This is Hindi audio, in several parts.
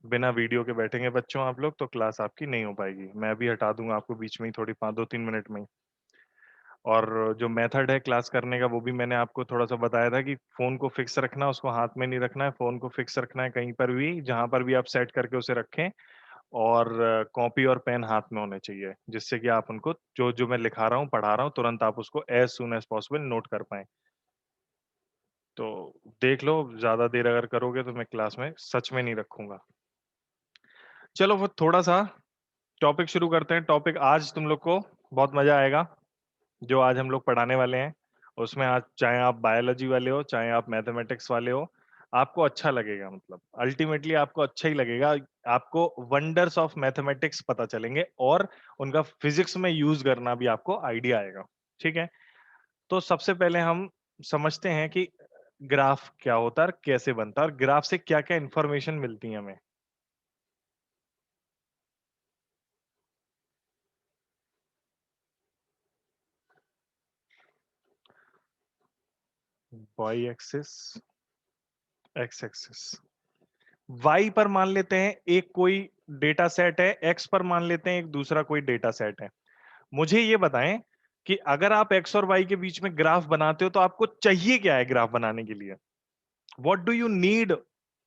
बिना वीडियो के बैठेंगे बच्चों आप लोग तो क्लास आपकी नहीं हो पाएगी। मैं भी हटा दूंगा आपको बीच में ही थोड़ी 2-3 मिनट में ही। और जो मेथड है क्लास करने का वो भी मैंने आपको थोड़ा-सा बताया था कि फ़ोन को फिक्स रखना, उसको हाथ में नहीं रखना है, फ़ोन को फिक्स रखना है कहीं पर भी, जहाँ पर भी आप सेट करके उसे रखें और कॉपी और पेन हाथ में होने चाहिए, जिससे कि आप उनको जो-जो मैं लिखा रहा हूँ, पढ़ा रहा हूँ, तुरंत आप उसको as soon as possible note कर पाएँ। तो देख लो, ज़्यादा देर अगर करोगे तो मैं क्लास में सच में नहीं रखूँगा। चलो वो थोड़ा-सा टॉपिक शुरू करते हैं। टॉपिक आज तुम लोग को बहुत मज़ा आएगा, जो आज हम लोग पढ़ाने वाले हैं। उसमें आज चाहे आप बायोलॉजी वाले हो, चाहे आप मैथमेटिक्स वाले हो, आपको अच्छा लगेगा मतलब। अल्टीमेटली आपको अच्छा ही लगेगा। आपको वंडर्स ऑफ मैथमेटिक्स पता चलेंगे और उनका फिज़िक्स में यूज़ करना भी आपको आइडिया आएगा। ठीक है? तो सबसे पहले हम समझते हैं कि ग्राफ क्या होता है और कैसे बनता है और ग्राफ से क्या-क्या इन्फॉर्मेशन मिलती है हमें। Y axis, X axis. Y पर मान लेते हैं एक कोई डेटा सेट है, एक्स पर मान लेते हैं एक दूसरा कोई डेटा सेट है। मुझे ये बताएं कि अगर आप एक्स और वाई के बीच में ग्राफ बनाते हो तो आपको चाहिए क्या है ग्राफ बनाने के लिए? What do you need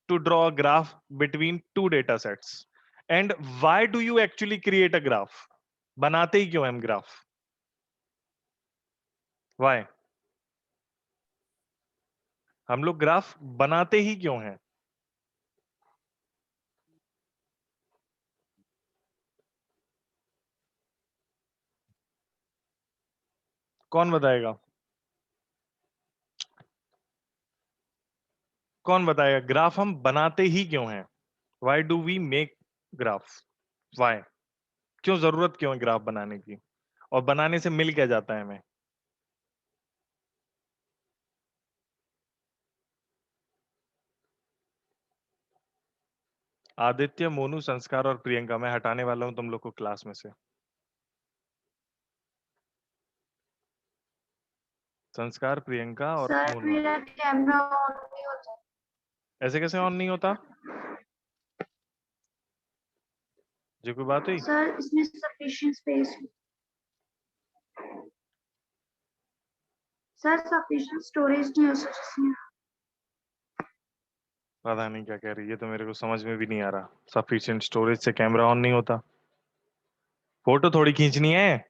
to draw a graph between two data sets? And why do you actually create a graph? बनाते ही क्यों हम ग्राफ? व्हाई? हम लोग ग्राफ बनाते ही क्यों हैं? कौन बताएगा? कौन बताएगा? ग्राफ हम बनाते ही क्यों हैं? Why do we make graph? Why? क्यों जरूरत क्यों है ग्राफ बनाने की? और बनाने से मिल क्या जाता है हमें? आदित्य, मोनू, संस्कार और प्रियंका, मैं हटाने वाला हूं तुम लोग को क्लास में से। संस्कार, प्रियंका और सर मोनू। मेरा कैमरा ऑन नहीं होता। ऐसे कैसे ऑन नहीं होता? जो कोई बात हुई? सर इसमें sufficient space, sir sufficient storage नहीं हो सर इसमें। पता नहीं क्या कह रही है, तो मेरे को समझ में भी नहीं आ रहा। सफिशिएंट स्टोरेज से कैमरा ऑन नहीं होता? फोटो थोड़ी खींचनी है,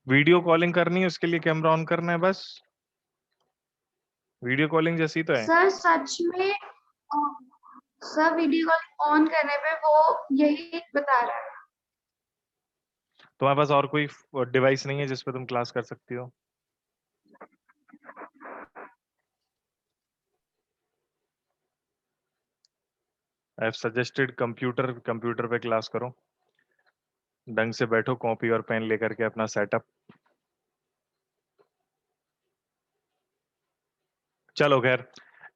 वीडियो कॉलिंग करनी है, उसके लिए कैमरा ऑन करना है बस। वीडियो कॉलिंग जैसी तो है। सर सच में सर वीडियो कॉल ऑन करने पे वो यही बता रहा है। तुम्हारे पास और कोई डिवाइस नहीं है जिस पे तुम क्लास कर सकती हो? I have suggested computer. Computer पे क्लास करो, ढंग से बैठो, कॉपी और पेन लेकर के अपना सेटअप। चलो खैर,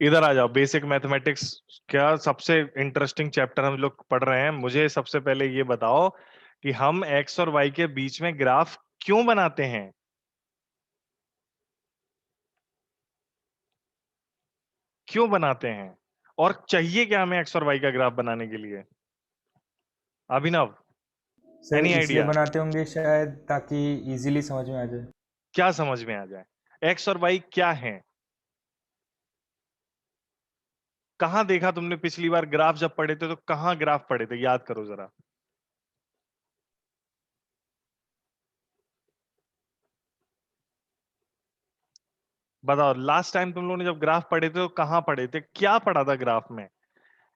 इधर आ जाओ। बेसिक मैथमेटिक्स क्या सबसे इंटरेस्टिंग चैप्टर हम लोग पढ़ रहे हैं। मुझे सबसे पहले ये बताओ कि हम एक्स और वाई के बीच में ग्राफ क्यों बनाते हैं? क्यों बनाते हैं और चाहिए क्या हमें एक्स और वाई का ग्राफ बनाने के लिए? अभिनव, सर एनी इसलिए आइडिया? बनाते होंगे शायद ताकि इजीली समझ में आ जाए। क्या समझ में आ जाए? एक्स और वाई क्या है? कहां देखा तुमने पिछली बार ग्राफ जब पढ़े थे? तो कहां ग्राफ पढ़े थे, याद करो जरा। बताओ, लास्ट टाइम तुम लोगों ने जब ग्राफ पढ़े थे तो कहां पढ़े थे, क्या पढ़ा था ग्राफ में?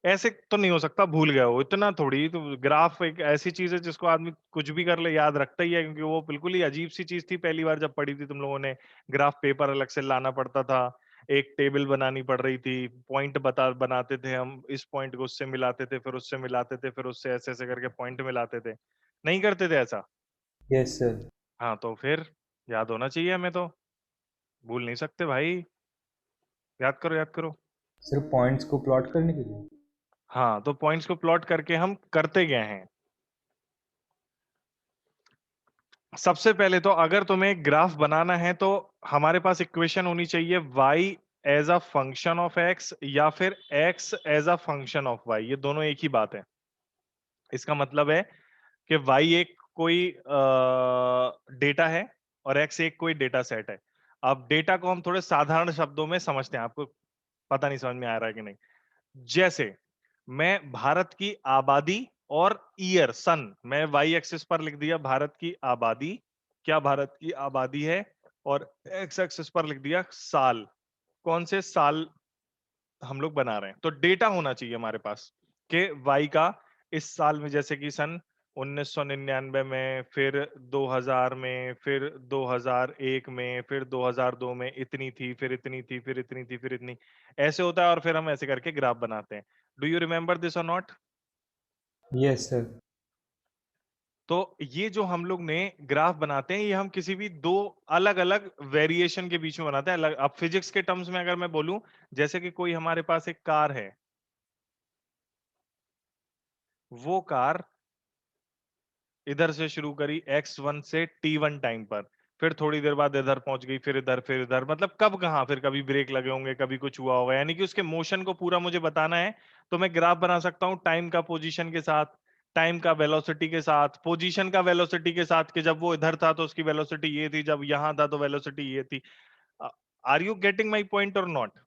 ऐसे तो नहीं हो सकता भूल गए हो, इतना थोड़ी। तो ग्राफ एक ऐसी चीज है जिसको आदमी कुछ भी कर ले याद रखता ही है, क्योंकि वो बिल्कुल ही अजीब सी चीज थी पहली बार जब पढ़ी थी तुम लोगों ने। ग्राफ पेपर अलग से लाना पड़ता था, एक टेबल बनानी पड़ रही थी, पॉइंट बनाते थे हम, इस पॉइंट को उससे मिलाते थे, फिर उससे मिलाते थे, फिर उससे ऐसे ऐसे करके पॉइंट मिलाते थे। नहीं करते थे ऐसा? Yes sir. हाँ तो फिर याद होना चाहिए हमें तो, भूल नहीं सकते भाई। याद करो, याद करो। सिर्फ पॉइंट्स को प्लॉट करने के लिए। हाँ तो पॉइंट्स को प्लॉट करके हम करते गए हैं। सबसे पहले तो अगर तुम्हें ग्राफ बनाना है तो हमारे पास इक्वेशन होनी चाहिए y as a function of x या फिर x as a function of y। ये दोनों एक ही बात है। इसका मतलब है कि y एक कोई डेटा है और x एक कोई डेटा सेट है। अब डेटा को हम थोड़े साधारण शब्दों में समझते हैं, आपको पता नहीं समझ में आ रहा है कि नहीं। जैसे मैं भारत की आबादी और ईयर सन, मैं वाई एक्सिस पर लिख दिया भारत की आबादी, क्या भारत की आबादी है, और एक्स एक्सिस पर लिख दिया साल, कौन से साल हम लोग बना रहे हैं। तो डेटा होना चाहिए हमारे पास कि वाई का इस साल में, जैसे कि सन 1999 में, फिर 2000 में, फिर 2001 में, फिर 2002 में इतनी थी, फिर इतनी थी, फिर इतनी थी, फिर इतनी, ऐसे होता है। और फिर हम ऐसे करके ग्राफ बनाते हैं। डू यू रिमेंबर दिस और नॉट? Yes sir. तो ये जो हम लोग ने ग्राफ बनाते हैं, ये हम किसी भी दो अलग अलग वेरिएशन के बीच में बनाते हैं। अलग, अब फिजिक्स के टर्म्स में अगर मैं बोलूं, जैसे कि कोई हमारे पास एक कार है, वो कार इधर से शुरू करी x1 से t1 टाइम पर, फिर थोड़ी देर बाद इधर पहुंच गई, फिर इधर, मतलब कब कहां, फिर कभी ब्रेक लगे होंगे, कभी कुछ हुआ होगा, यानी कि उसके मोशन को पूरा मुझे बताना है। तो मैं ग्राफ बना सकता हूं टाइम का पोजीशन के साथ, टाइम का वेलोसिटी के साथ, पोजीशन का वेलोसिटी के साथ, कि जब वो इधर था तो उसकी वेलोसिटी ये थी, जब यहां था तो वेलोसिटी ये थी। Are you getting my point or not?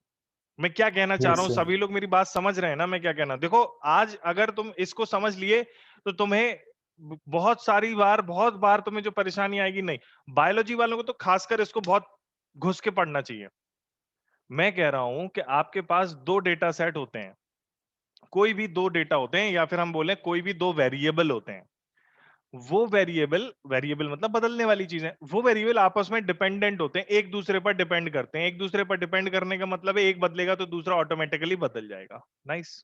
मैं क्या कहना चाह रहा यस हूं, सर। सभी लोग मेरी बात समझ रहे हैं ना मैं क्या कहना? देखो, आज अगर तुम इसको समझ लिए तो तुम्हें बहुत सारी बार, बहुत बार तुम्हें जो परेशानी आएगी नहीं। बायोलॉजी वालों को तो खासकर इसको बहुत घुस के पढ़ना चाहिए। मैं कह रहा हूं कि आपके पास दो डेटा सेट होते हैं, कोई भी दो डेटा होते हैं, या फिर हम बोले कोई भी दो वेरिएबल होते हैं। वो वेरिएबल, वेरिएबल मतलब बदलने वाली चीजें, वो वेरिएबल आपस में डिपेंडेंट होते हैं, एक दूसरे पर डिपेंड करते हैं। एक दूसरे पर डिपेंड करने का मतलब है एक बदलेगा तो दूसरा ऑटोमेटिकली बदल जाएगा। नाइस।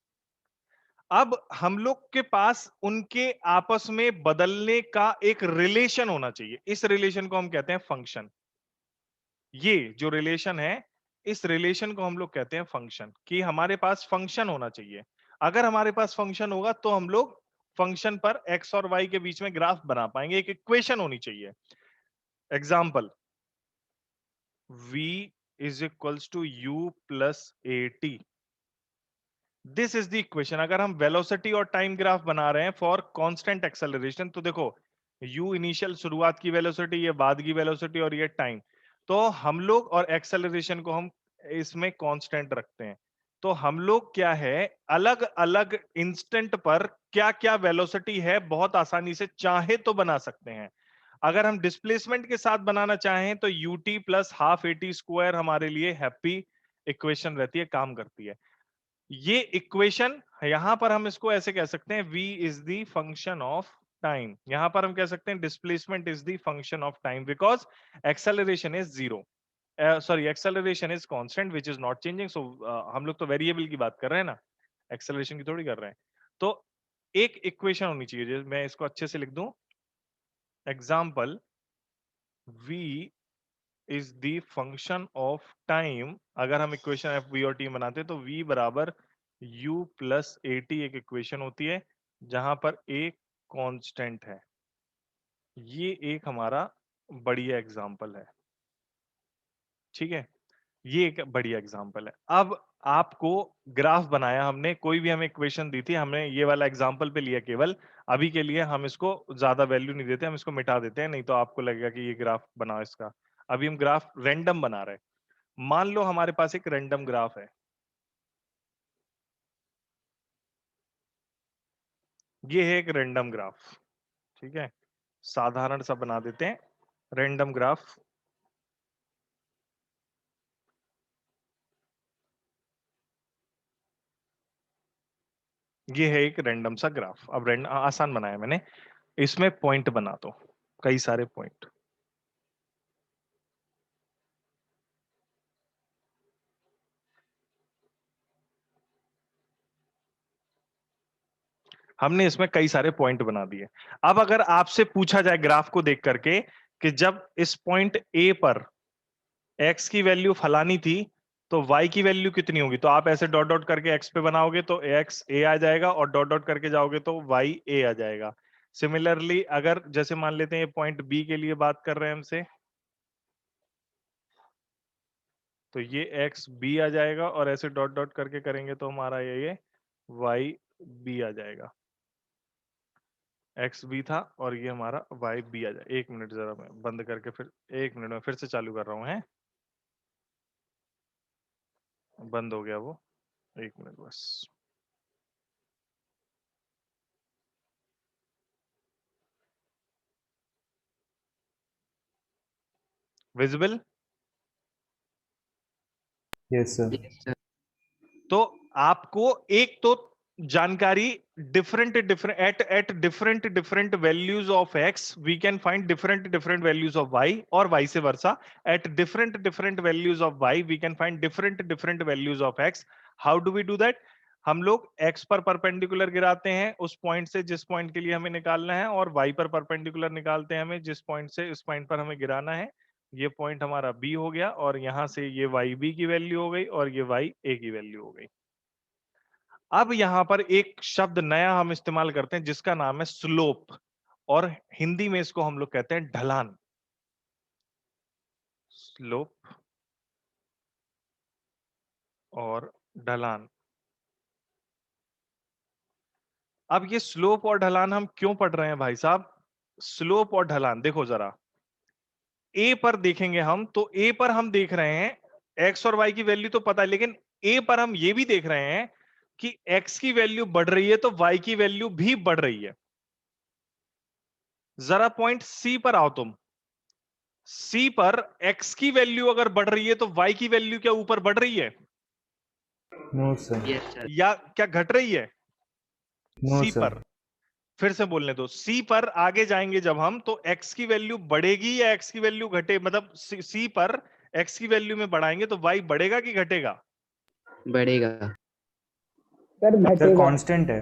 अब हम लोग के पास उनके आपस में बदलने का एक रिलेशन होना चाहिए। इस रिलेशन को हम कहते हैं फंक्शन। ये जो रिलेशन है, इस रिलेशन को हम लोग कहते हैं फंक्शन, कि हमारे पास फंक्शन होना चाहिए। अगर हमारे पास फंक्शन होगा तो हम लोग फंक्शन पर एक्स और वाई के बीच में ग्राफ बना पाएंगे। एक इक्वेशन होनी चाहिए। Example, v is equals to u plus A T. This is the equation. अगर हम वेलोसिटी और टाइम ग्राफ बना रहे हैं फॉर कांस्टेंट एक्सेलरेशन, तो देखो, u इनिशियल शुरुआत की वेलोसिटी, ये बाद की वेलोसिटी, और ये टाइम। तो हम लोग और एक्सेलरेशन को हम इसमें कांस्टेंट रखते हैं। तो हम लोग क्या है, अलग अलग इंस्टेंट पर क्या क्या वेलोसिटी है बहुत आसानी से चाहे तो बना सकते हैं। अगर हम डिस्प्लेसमेंट के साथ बनाना चाहें तो ut plus half A T square हमारे लिए हैप्पी इक्वेशन रहती है, काम करती है। ये इक्वेशन, यहां पर हम इसको ऐसे कह सकते हैं, v is the function of time. यहां पर हम कह सकते हैं displacement is the function of time, because acceleration is zero, sorry acceleration is constant which is not changing. So हम लोग तो वेरिएबल की बात कर रहे हैं ना, एक्सेलरेशन की थोड़ी कर रहे हैं। तो एक इक्वेशन होनी चाहिए, मैं इसको अच्छे से लिख दूं। Example, v is the function of time. अगर हम इक्वेशन एफ वी और टी बनाते हैं तो v बराबर u प्लस ए टी एक इक्वेशन होती है, जहां पर a कांस्टेंट है। ये एक हमारा बढ़िया एग्जाम्पल है, ठीक है। ये एक बढ़िया एग्जाम्पल है। अब आपको ग्राफ बनाया हमने, कोई भी हमें इक्वेशन दी थी, हमने ये वाला एग्जाम्पल पे लिया केवल। अभी के लिए हम इसको ज्यादा वैल्यू नहीं देते, हम इसको मिटा देते हैं, नहीं तो आपको लगेगा कि ये ग्राफ बनाओ इसका। अभी हम ग्राफ रैंडम बना रहे हैं। मान लो हमारे पास एक रैंडम ग्राफ है, ये है एक रैंडम ग्राफ, ठीक है। साधारण सा बना देते हैं रैंडम ग्राफ। ये है एक रैंडम सा ग्राफ। अब आसान बनाया मैंने, इसमें पॉइंट बना दो, कई सारे पॉइंट। हमने इसमें कई सारे पॉइंट बना दिए। अब अगर आपसे पूछा जाए ग्राफ को देख करके कि जब इस पॉइंट ए पर x की वैल्यू फलानी थी तो y की वैल्यू कितनी होगी, तो आप ऐसे डॉट डॉट करके x पे बनाओगे तो x a आ जाएगा, और डॉट डॉट करके जाओगे तो y a आ जाएगा। सिमिलरली अगर जैसे मान लेते हैं ये पॉइंट b के लिए बात कर रहे हैं हमसे, तो ये x b आ जाएगा, और ऐसे डॉट डॉट करके करेंगे तो हमारा ये y b आ जाएगा। एक्स बी था और ये हमारा वाई बी आ जाए। 1 मिनट जरा मैं बंद करके फिर 1 मिनट में फिर से चालू कर रहा हूँ। है बंद हो गया वो। 1 मिनट बस। Visible? Yes sir. Yes, sir. तो आपको एक तो जानकारी different different at different different values of X we can find different different values of Y, और vice versa at different different values of Y we can find different different values of X. How do we do that? हम लोग एक्स पर परपेंडिकुलर गिराते हैं उस पॉइंट से जिस पॉइंट के लिए हमें निकालना है, और वाई पर परपेंडिकुलर निकालते हैं हमें जिस पॉइंट से उस पॉइंट पर हमें गिराना है। ये पॉइंट हमारा बी हो गया, और यहां से ये वाई बी की वैल्यू हो गई और ये वाई ए की वैल्यू हो गई। अब यहां पर एक शब्द नया हम इस्तेमाल करते हैं जिसका नाम है स्लोप, और हिंदी में इसको हम लोग कहते हैं ढलान। स्लोप और ढलान। अब ये स्लोप और ढलान हम क्यों पढ़ रहे हैं भाई साहब? स्लोप और ढलान देखो जरा, ए पर देखेंगे हम तो ए पर हम देख रहे हैं एक्स और वाई की वैल्यू तो पता है, लेकिन ए पर हम ये भी देख रहे हैं कि एक्स की वैल्यू बढ़ रही है तो वाई की वैल्यू भी बढ़ रही है। जरा पॉइंट सी पर आओ तुम। सी पर x की वैल्यू अगर बढ़ रही है तो y की वैल्यू क्या ऊपर बढ़ रही है नो सर। Yes, sir. या क्या घट रही है? नो सी सर। पर, फिर से बोलने दो, सी पर आगे जाएंगे जब हम तो x की वैल्यू बढ़ेगी या x की वैल्यू घटे, मतलब सी पर x की वैल्यू में बढ़ाएंगे तो y बढ़ेगा कि घटेगा? बढ़ेगा. सर सर घटेगा। कांस्टेंट है।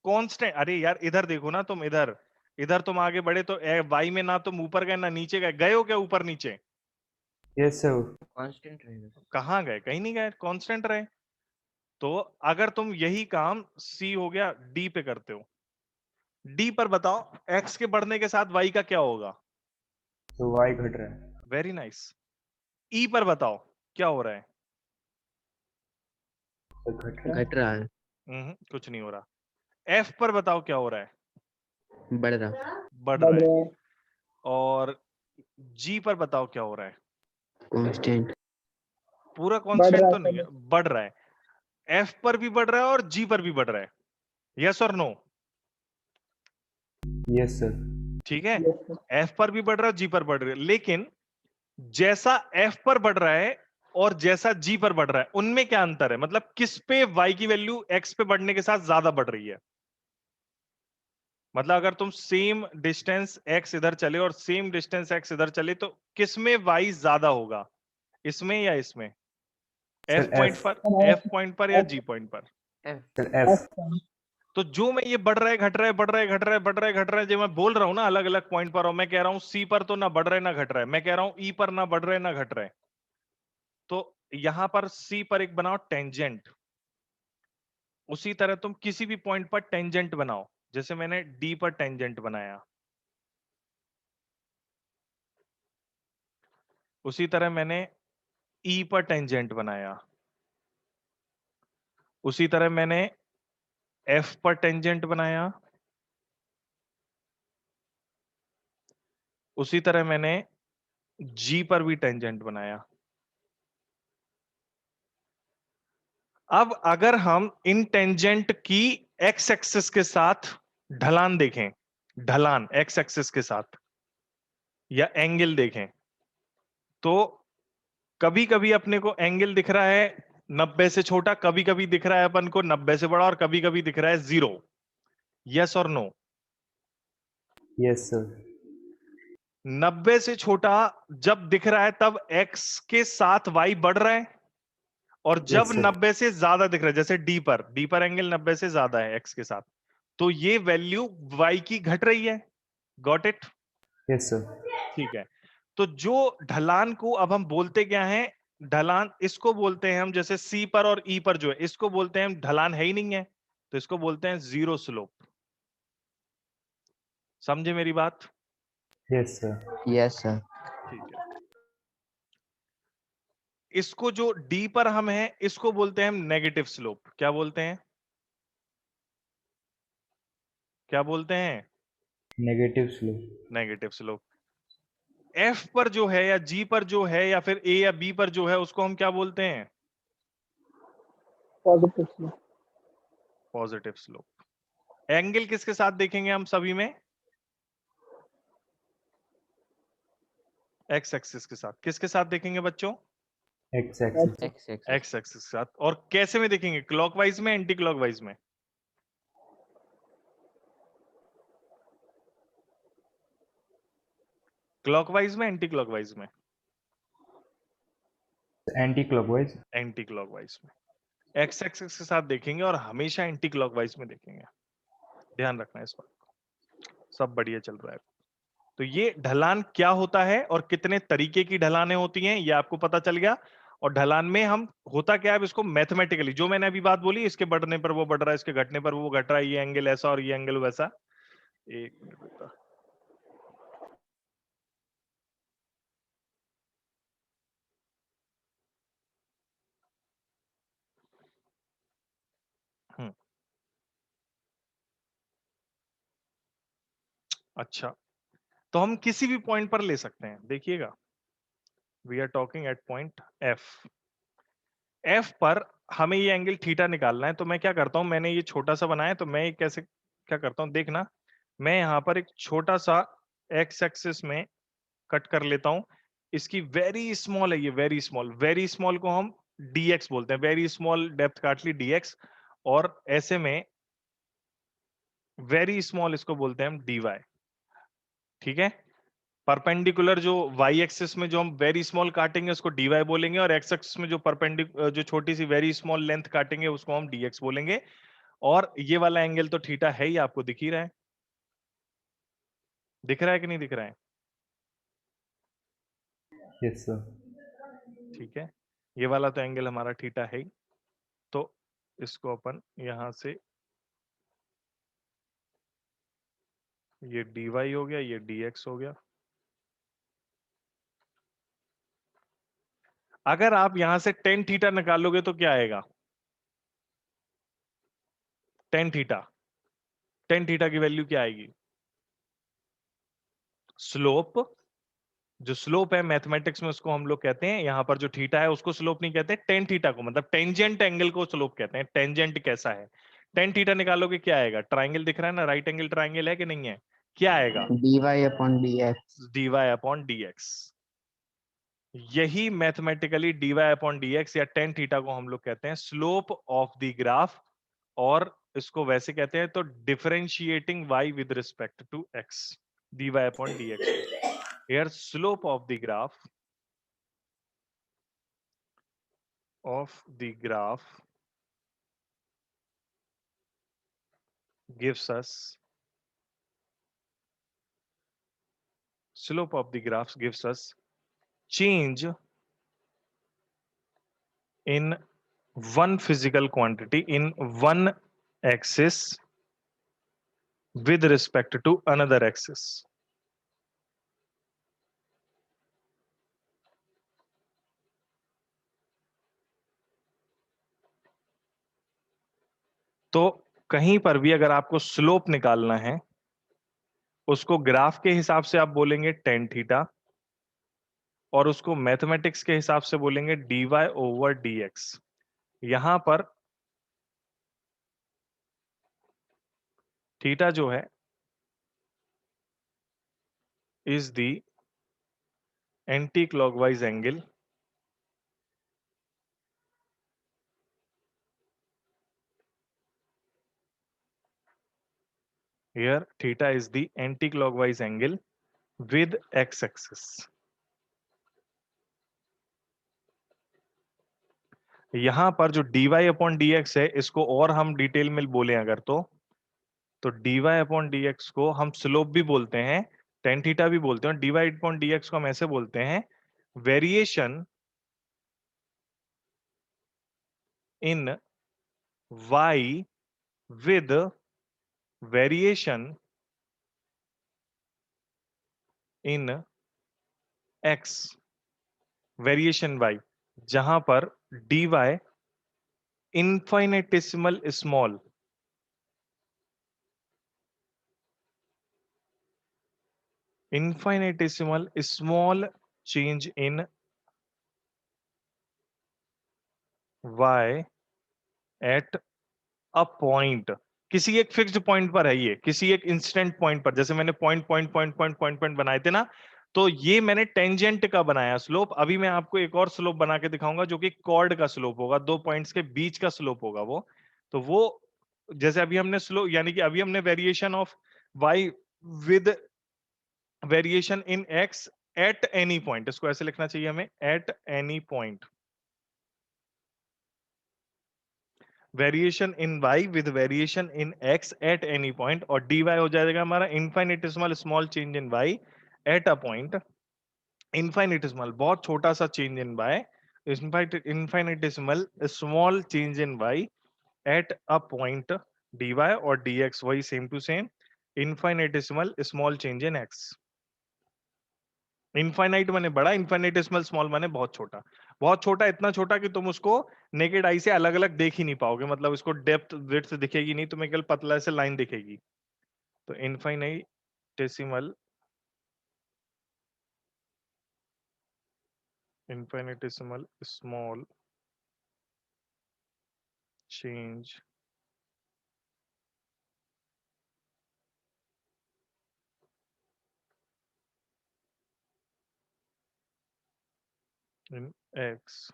कांस्टेंट? अरे यार इधर देखो ना तुम, इधर इधर तुम आगे बढ़े तो y में ना तुम ऊपर गए ना नीचे गए। गए हो क्या ऊपर नीचे? Yes sir. Constant रहेगा. कहाँ गए? कहीं नहीं गए, कांस्टेंट रहे। तो अगर तुम यही काम सी हो गया डी पे करते हो, डी पर बताओ x के बढ़ने के साथ y का क्या होगा? तो वाई घट रहा है। Very nice. ई पर बताओ क्या हो रहा है? तो घट रहा है। घट रहा है. कुछ नहीं हो रहा। एफ पर बताओ क्या हो रहा है? बढ़ रहा. बढ़ बढ़ रहा है। रहा है। और जी पर बताओ क्या हो रहा है? Constant. पूरा बढ़ कांस्टेंट रहा तो है नहीं है, सर। बढ़ रहा है। एफ पर भी बढ़ रहा है और जी पर भी बढ़ रहा है। यस और नो? Yes sir. ठीक है, यस सर। एफ पर भी बढ़ रहा है, जी पर बढ़ रहा है, लेकिन जैसा एफ पर बढ़ रहा है और जैसा जी पर बढ़ रहा है उनमें क्या अंतर है? मतलब किस पे वाई की वैल्यू एक्स पे बढ़ने के साथ ज्यादा बढ़ रही है? मतलब अगर तुम सेम डिस्टेंस एक्स इधर चले और सेम डिस्टेंस एक्स इधर चले तो किस में वाई ज्यादा होगा, इसमें या इसमें? F sir point F. पर, सर एफ पॉइंट पर या एफ जी पॉइंट पर? F. Sir F F. Sir. तो जो मैं ये बढ़ रहा है घट रहा है बढ़ रहा है घट रहा है बढ़ रहा है घट रहा है जो मैं बोल रहा हूं ना अलग अलग पॉइंट पर, और मैं कह रहा हूं सी पर तो ना बढ़ रहा है ना घट रहा है, मैं कह रहा हूं ई पर ना बढ़ रहा है ना घट रहा है, तो यहां पर सी पर एक बनाओ टेंजेंट। उसी तरह तुम किसी भी पॉइंट पर टेंजेंट बनाओ, जैसे मैंने डी पर टेंजेंट बनाया, उसी तरह मैंने ई पर टेंजेंट बनाया, उसी तरह मैंने एफ पर टेंजेंट बनाया, उसी तरह मैंने जी पर भी टेंजेंट बनाया। अब अगर हम इन टेंजेंट की एक्स एक्सिस के साथ ढलान देखें, ढलान एक्स एक्सिस के साथ या एंगल देखें, तो कभी कभी अपने को एंगल दिख रहा है 90 से छोटा, कभी कभी दिख रहा है अपन को 90 से बड़ा, और कभी कभी दिख रहा है 0। यस और नो? Yes sir. 90 से छोटा जब दिख रहा है तब x के साथ y बढ़ रहा है, और जब Yes, sir. 90 से ज्यादा दिख रहा है जैसे डी पर एंगल 90 से ज्यादा है x के साथ, तो ये वैल्यू y की घट रही है। Got it? Yes sir. ठीक है। तो जो ढलान को अब हम बोलते क्या है? ढलान इसको बोलते हैं हम, जैसे सी पर और ई पर जो है इसको बोलते हैं हम ढलान है ही नहीं है, तो इसको बोलते हैं जीरो स्लोप। समझे मेरी बात? Yes sir. Yes, sir. ठीक है। इसको जो डी पर हम हैं इसको बोलते हैं हम नेगेटिव स्लोप। क्या बोलते हैं? क्या बोलते हैं? Negative slope. Negative slope. F पर जो है या जी पर जो है या फिर ए या बी पर जो है उसको हम क्या बोलते हैं? Positive slope. Positive slope. Angle किसके साथ देखेंगे हम सभी में? एक्स एक्सिस के साथ। किसके साथ देखेंगे बच्चों? X axis. X axis. X axis के साथ। और कैसे में देखेंगे? क्लॉकवाइज में, एंटी क्लॉकवाइज में? क्लॉकवाइज में, एंटी क्लॉकवाइज में? Anti clockwise. एंटी क्लॉकवाइज में। एक्स एक्सिस के साथ देखेंगे और हमेशा एंटी क्लॉकवाइज में देखेंगे। ध्यान रखना इस बात को। सब बढ़िया चल रहा है। तो ये ढलान क्या होता है और कितने तरीके की ढलानें होती हैं ये आपको पता चल गया। और ढलान में हम होता क्या है, अब इसको मैथमेटिकली, जो मैंने अभी बात बोली, इसके बढ़ने पर वो बढ़ रहा है, इसके घटने पर वो घट रहा है, ये एंगल ऐसा और ये एंगल वैसा। एक मिनट बेटा। अच्छा, तो हम किसी भी पॉइंट पर ले सकते हैं। देखिएगा, we are talking at point F. F पर हमें ये एंगल थीटा निकालना है। तो मैं क्या करता हूं, मैंने ये छोटा सा बनाया, तो मैं ये कैसे क्या करता हूं देखना। मैं यहां पर एक छोटा सा एक्स एक्सिस में कट कर लेता हूं। इसकी वेरी स्मॉल है ये, वेरी स्मॉल। वेरी स्मॉल को हम dx बोलते हैं। वेरी स्मॉल डेप्थ काट ली dx। और ऐसे में वेरी स्मॉल इसको बोलते हैं हम dy। ठीक है। परपेंडिकुलर जो y एक्सिस में जो हम वेरी स्मॉल काटेंगे उसको dy बोलेंगे, और x एक्सिस में जो जो छोटी सी वेरी स्मॉल लेंथ काटेंगे उसको हम dx बोलेंगे। और ये वाला एंगल तो थीटा है ही, आपको दिख ही रहा है। दिख रहा है कि नहीं दिख रहा है? Yes sir. ठीक है। ये वाला तो एंगल हमारा थीटा है ही। तो इसको अपन यहां से, ये dy हो गया, ये dx हो गया। अगर आप यहां से टेन थीटा निकालोगे तो क्या आएगा? Tan theta. टेन थीटा की वैल्यू क्या आएगी? स्लोप। जो स्लोप है मैथमेटिक्स में उसको हम लोग कहते हैं, यहां पर जो थीटा है उसको स्लोप नहीं कहते, टेन थीटा को, मतलब टेंजेंट एंगल को स्लोप कहते हैं। टेंजेंट कैसा है? टेन थीटा निकालोगे क्या आएगा? ट्राइंगल दिख रहा है ना, राइट एंगल ट्राइंगल है कि नहीं है? क्या आएगा? dy upon dx। dy upon dx। यही मैथमेटिकली dy अपॉन dx या टेन थीटा को हम लोग कहते हैं स्लोप ऑफ द ग्राफ। और इसको वैसे कहते हैं तो differentiating y with respect to x, dy upon dx को। Here slope of the graph gives us, slope of the graph gives us change in one physical quantity in one axis with respect to another axis. तो कहीं पर भी अगर आपको स्लोप निकालना है, उसको ग्राफ के हिसाब से आप बोलेंगे टेन थीटा, और उसको मैथमेटिक्स के हिसाब से बोलेंगे dy ओवर dx। यहां पर थीटा जो है is the anti clockwise angle, here theta is the anti-clockwise angle with x-axis। यहां पर जो dy अपॉन dx है, इसको और हम डिटेल में बोले अगर तो dy अपॉन dx को हम स्लोप भी बोलते हैं, टेन थीटा भी बोलते हैं, और dy अपॉन dx को हम ऐसे बोलते हैं variation in y with variation in x, variation y, जहां पर dy infinitesimal small infinitesimal small change in y at a point, किसी एक फिक्स्ड पॉइंट पर है, ये किसी एक इंस्टेंट पॉइंट पर, जैसे मैंने point point point point point point बनाए थे ना, तो ये मैंने टेंजेंट का बनाया स्लोप। अभी मैं आपको एक और स्लोप बना के दिखाऊंगा जो कि कॉर्ड का स्लोप होगा, दो पॉइंट्स के बीच का स्लोप होगा वो। तो वो जैसे अभी हमने स्लोप, यानी कि अभी हमने variation of Y with variation in x at any point, इसको ऐसे लिखना चाहिए हमें, at any point, variation in y with variation in x at any point, और dy हो जाएगा हमारा infinitesimal small change in y at a point. Infinitesimal बहुत छोटा सा change in y, infinitesimal small change in y at a point dy, और dx वही same to same, infinitesimal small change in x। Infinite माने बड़ा, इनफाइनिटेसिमल स्मॉल माने बहुत छोटा। बहुत छोटा, इतना छोटा कि तुम उसको नेकेड आई से अलग अलग देख ही नहीं पाओगे, मतलब इसको डेप्थ विड्थ दिखेगी नहीं, तुम्हें केवल पतला से लाइन दिखेगी। तो infinitesimal small change in x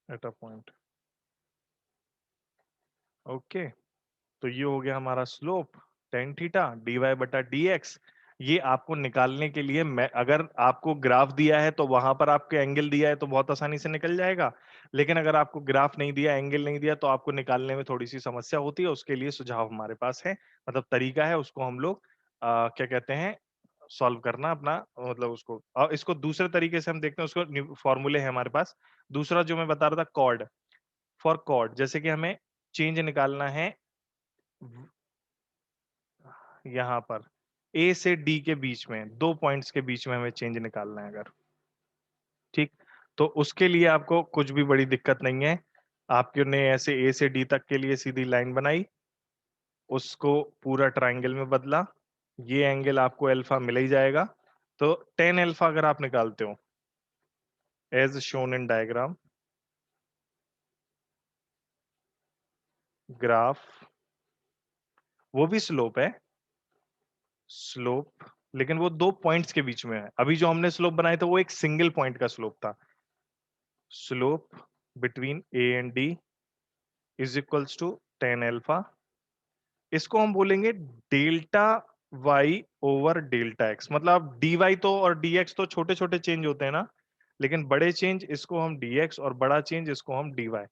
at a point. Okay, तो ये हो गया हमारा स्लोप tan थीटा dy बटा dx। ये आपको निकालने के लिए, मैं अगर आपको ग्राफ दिया है तो वहां पर आपके एंगल दिया है तो बहुत आसानी से निकल जाएगा, लेकिन अगर आपको ग्राफ नहीं दिया, एंगल नहीं दिया, तो आपको निकालने में थोड़ी सी समस्या होती है। उसके लिए सुझाव हमारे पास है, मतलब तरीका है, उसको हम लोग क्या कहते हैं, सॉल्व करना अपना, मतलब उसको, इसको दूसरे तरीके से हम देखते हैं, उसको फॉर्मूले है हमारे पास। दूसरा जो मैं बता रहा था, कॉर्ड, फॉर कॉर्ड, जैसे कि हमें चेंज निकालना है यहाँ पर ए से डी के बीच में, दो पॉइंट्स के बीच में हमें चेंज निकालना है अगर, ठीक, तो उसके लिए आपको कुछ भी बड़ी दिक्कत नहीं है। आपने ऐसे ए से डी तक के लिए सीधी लाइन बनाई, उसको पूरा ट्रायंगल में बदला, ये एंगल आपको अल्फा मिल ही जाएगा। तो टेन अल्फा अगर आप निकालते हो as shown in diagram, graph, वो भी स्लोप है, स्लोप, लेकिन वो दो पॉइंट्स के बीच में है। अभी जो हमने स्लोप बनाया था वो एक सिंगल पॉइंट का स्लोप था। Slope between A and D is equals to ten alpha, इसको हम बोलेंगे delta Y over delta X. मतलब डी वाई तो और डी एक्स तो छोटे छोटे चेंज होते हैं ना, लेकिन बड़े चेंज इसको हम डी एक्स, और बड़ा चेंज इसको हम डी वाई।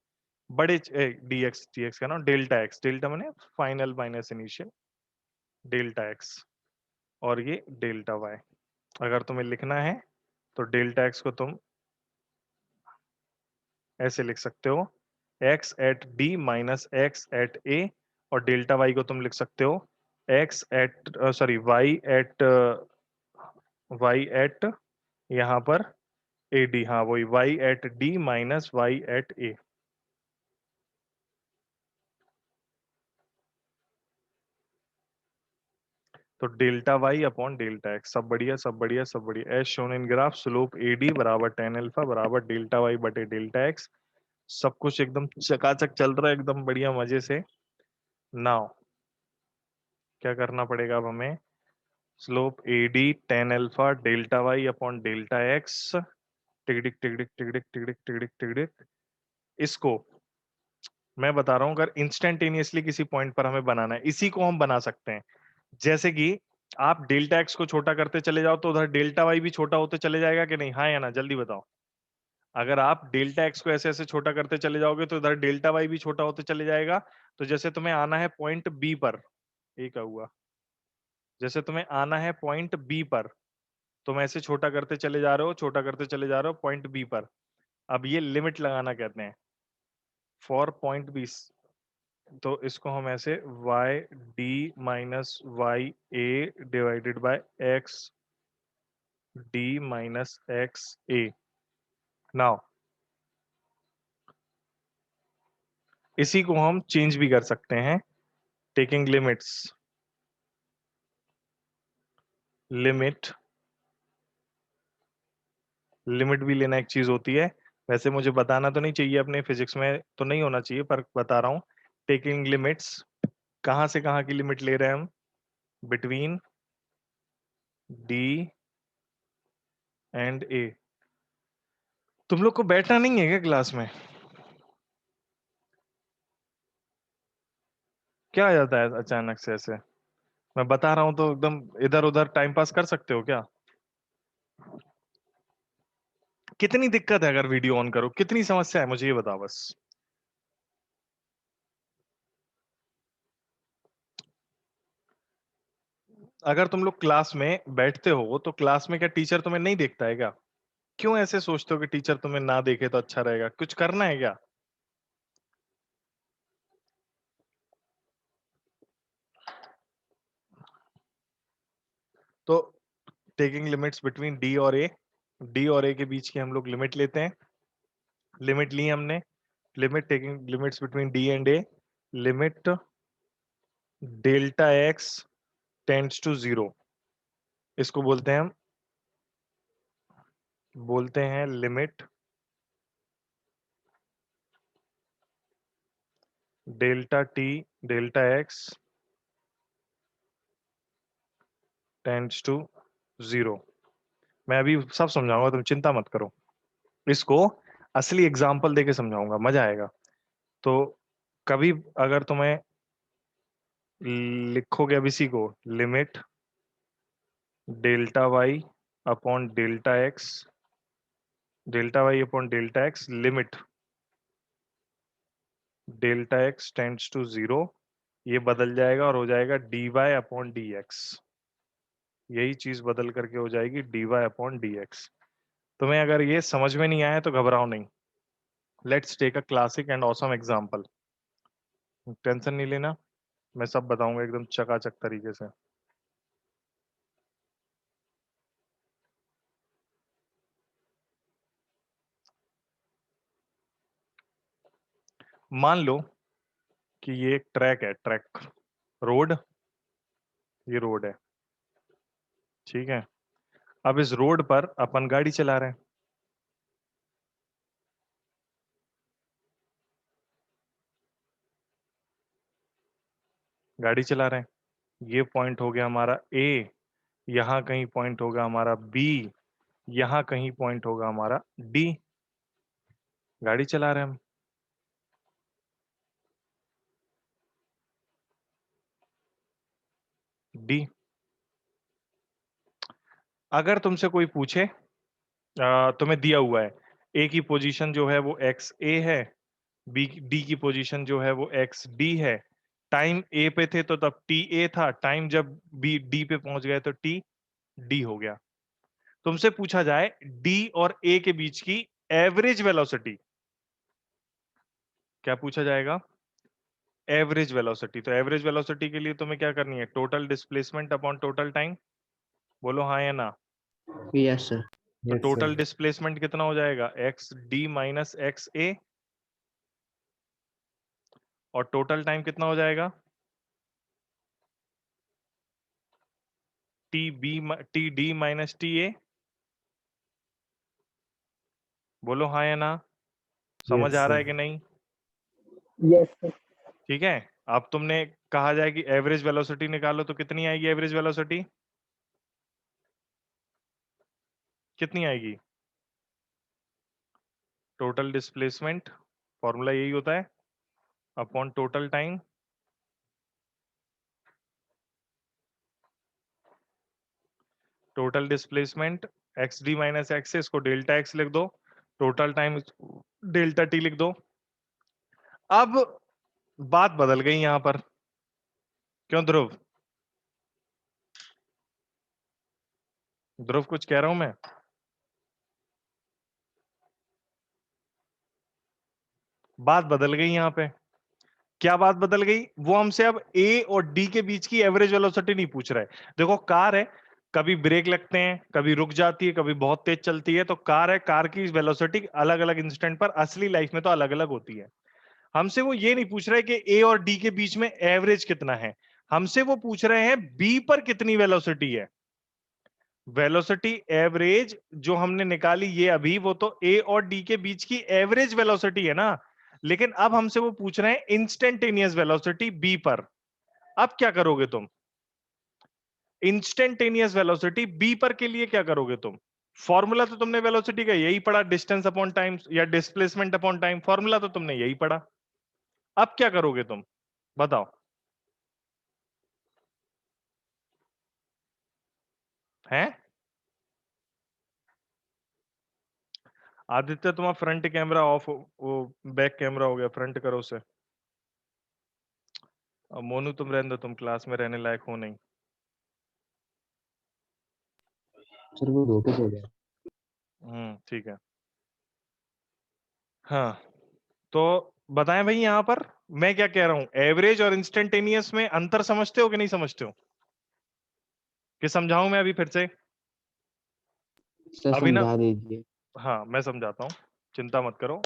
बड़े डी एक्स का नाम डेल्टा एक्स, डेल्टा माने final minus initial, delta x, और ये डेल्टा वाई। अगर तुम्हें लिखना है तो डेल्टा एक्स को तुम ऐसे लिख सकते हो, X at D minus X at A, और डेल्टा वाई को तुम लिख सकते हो X at, sorry Y at यहाँ पर ए डी, हाँ वही Y at D minus Y at A. तो delta Y upon delta X, सब बढ़िया सब बढ़िया सब बढ़िया। As shown in graph, slope A D बराबर टेन अल्फा बराबर डेल्टा वाई बटे डेल्टा एक्स। सब कुछ एकदम चकाचक चल रहा है, एकदम बढ़िया मजे से। नाउ क्या करना पड़ेगा अब हमें, slope A D tan alpha delta Y upon delta X, टिकटिक टिकटिक टिकटिक टिकटिक टिकटिक टिकटिक, इसको मैं बता रहा हूं, अगर इंस्टेंटेनियसली किसी पॉइंट पर हमें बनाना है, इसी को हम बना सकते हैं। जैसे कि आप डेल्टा एक्स को छोटा करते चले जाओ तो उधर डेल्टा वाई भी छोटा होते चले जाएगा कि नहीं, हाँ या ना, जल्दी बताओ। अगर आप डेल्टा एक्स को ऐसे ऐसे छोटा करते चले जाओगे तो इधर डेल्टा वाई भी छोटा होते चले जाएगा। तो जैसे तुम्हें आना है पॉइंट बी पर, एक हुआ, जैसे तुम्हें आना है पॉइंट बी पर, तुम ऐसे छोटा करते चले जा रहे हो, छोटा करते चले जा रहे हो पॉइंट बी पर। अब ये लिमिट लगाना कहते हैं फॉर पॉइंट बी। तो इसको हम ऐसे Y D minus Y A divided by X D minus X A. Now इसी को हम चेंज भी कर सकते हैं, टेकिंग लिमिट्स, लिमिट भी लेना एक चीज होती है। वैसे मुझे बताना तो नहीं चाहिए, अपने फिजिक्स में तो नहीं होना चाहिए, पर बता रहा हूँ। टेकिंग लिमिट्स, कहां से कहां की लिमिट ले रहे हैं हम? बिटवीन डी एंड ए। तुम लोग को बैठना नहीं है क्या क्लास में? क्या आ जाता है अचानक से ऐसे? मैं बता रहा हूं तो एकदम इधर उधर टाइम पास कर सकते हो क्या? कितनी दिक्कत है अगर वीडियो ऑन करो? कितनी समस्या है मुझे ये बताओ बस। अगर तुम लोग क्लास में बैठते हो तो क्लास में क्या टीचर तुम्हें नहीं देखता है क्या? क्यों ऐसे सोचते हो कि टीचर तुम्हें ना देखे तो अच्छा रहेगा? कुछ करना है क्या? तो टेकिंग लिमिट्स बिटवीन डी और ए, डी और ए के बीच की हम लोग लिमिट लेते हैं। लिमिट ली हमने, limit taking limits between D and A, limit delta X tends to zero, इसको बोलते हैं limit delta T delta X tends to zero. मैं अभी सब समझाऊंगा, तुम चिंता मत करो। इसको असली एग्जाम्पल देके समझाऊंगा, मजा आएगा। तो कभी अगर तुम्हें लिखोगे अब इसी को, limit delta Y upon delta X, delta Y upon delta X, limit delta X tends to zero, ये बदल जाएगा और हो जाएगा D Y upon D X. यही चीज बदल करके हो जाएगी D Y upon D X. तुम्हें अगर ये समझ में नहीं आया तो घबराओ नहीं। Let's take a classic and awesome example. Tension नहीं लेना, मैं सब बताऊंगा एकदम चकाचक तरीके से। मान लो कि ये एक ट्रैक है, ट्रैक, रोड, ये रोड है, ठीक है। अब इस रोड पर अपन गाड़ी चला रहे हैं, गाड़ी चला रहे हैं। ये पॉइंट हो गया हमारा ए, यहाँ कहीं पॉइंट होगा हमारा बी, यहाँ कहीं पॉइंट होगा हमारा डी। गाड़ी चला रहे हैं हम। डी, अगर तुमसे कोई पूछे, तुम्हें दिया हुआ है ए की पोजीशन जो है वो एक्स ए है, बी डी की पोजीशन जो है वो एक्स डी है। टाइम ए पे थे तो तब टी ए था, टाइम जब बी डी पे पहुंच गए तो टी डी हो गया। तुमसे पूछा जाए डी और ए के बीच की एवरेज वेलोसिटी, क्या पूछा जाएगा? Average velocity. तो एवरेज वेलोसिटी के लिए तुम्हें क्या करनी है? Total displacement upon total time. बोलो हाँ या ना। Yes, sir. तो Yes, टोटल sir. डिस्प्लेसमेंट कितना हो जाएगा? एक्स डी माइनस एक्स ए, और टोटल टाइम कितना हो जाएगा? T D minus T A. बोलो हाँ या ना। समझ Yes, आ रहा है sir. कि नहीं? Yes, sir. ठीक है। अब तुमने कहा जाए कि एवरेज वेलोसिटी निकालो, तो कितनी आएगी एवरेज वेलोसिटी? कितनी आएगी? टोटल डिस्प्लेसमेंट, फॉर्मूला यही होता है, upon total time. Total displacement x D minus x, इसको डेल्टा एक्स लिख दो, टोटल टाइम डेल्टा टी लिख दो। अब बात बदल गई यहां पर, क्यों ध्रुव? ध्रुव कुछ कह रहा हूं मैं? बात बदल गई यहां पे। क्या बात बदल गई? वो हमसे अब ए और डी के बीच की एवरेज वेलोसिटी नहीं पूछ रहा है। देखो कार है, कभी ब्रेक लगते हैं, कभी रुक जाती है, कभी बहुत तेज चलती है, तो कार है, कार की वेलोसिटी अलग अलग इंस्टेंट पर असली लाइफ में तो अलग अलग होती है। हमसे वो ये नहीं पूछ रहे कि ए और डी के बीच में एवरेज कितना है, हमसे वो पूछ रहे हैं बी पर कितनी वेलोसिटी है। वेलोसिटी एवरेज जो हमने निकाली ये अभी, वो तो ए और डी के बीच की एवरेज वेलोसिटी है ना, लेकिन अब हमसे वो पूछ रहे हैं इंस्टेंटेनियस वेलोसिटी बी पर। अब क्या करोगे तुम? इंस्टेंटेनियस वेलोसिटी बी पर के लिए क्या करोगे तुम? फॉर्मूला तो तुमने वेलोसिटी का यही पढ़ा, डिस्टेंस अपॉन टाइम या डिस्प्लेसमेंट अपॉन टाइम, फॉर्मूला तो तुमने यही पढ़ा। अब क्या करोगे तुम बताओ? हैं? आदित्य तुम्हारा फ्रंट कैमरा ऑफ, वो बैक कैमरा हो गया, फ्रंट करो उसे। मोनू तुम रहने दो, तुम क्लास में रहने लायक हो नहीं। सर वो धोखे से हो गया। ठीक है। हाँ, तो बताएं भाई, यहां पर मैं क्या कह रहा हूं, एवरेज और इंस्टेंटेनियस में अंतर समझते हो कि नहीं समझते हो? कि समझाऊं मैं अभी फिर से? सर अभी ना, समझा दीजिए। हाँ मैं समझाता हूं, चिंता मत करो।